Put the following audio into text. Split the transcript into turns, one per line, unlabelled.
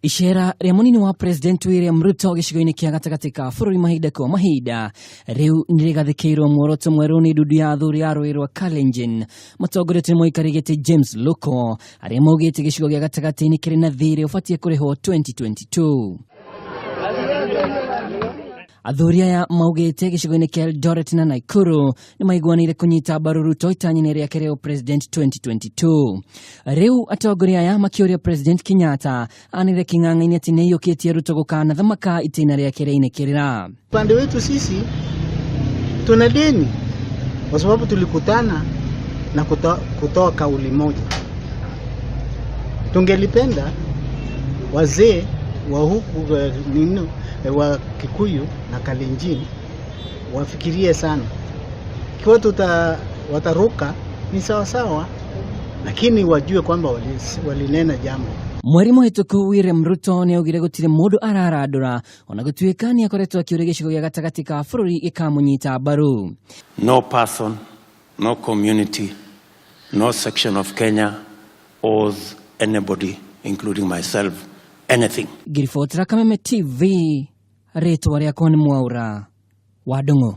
Ishera ria munini wa President William Ruto gicigo-ini kia gatagati ka bururi mahinda kwa mahinda riu nirigathikirwo muoroto mweru ni Ndundu ya athuri a rũĩ rwa Kalenjin matongorete muikari giti James Loko aria maugite gicigo gia gatagati nikiri na thiri ubatie kurihwo 2022. Athuri aya maugite gicigo-ini kia Eldoret na Nakuru nimaiguaniire kunyita mbaru Ruto itanya riake ria President 2022. Riu atongoria aya makioria President Kenyatta anirire king'ang'a-ini ati niyuritie Ruto gukanathamaka itiina riake riainikirira.
Upande wetu sisi tuna deni kwa sababu tulikutana na kutoa kauli moja. Tungelipenda wazee wa huku wa Kikuyu na Kalenjin wafikirie sana. Kwa wataruka ni sawa sawa, lakini wajue kwamba walinena jambo.
Mweri muhituku William Ruto ni augire gutire mundu ararandura ona gutuika ni akoretwo akiuria gicigo gia gatagati ka bururi gikamunyita mbaru.
No person, no community, no section of Kenya owes anybody, including myself, anything.
Ngiribotera Kameme TV, ritwa riakwa ni Mwaura wa Ndung'u.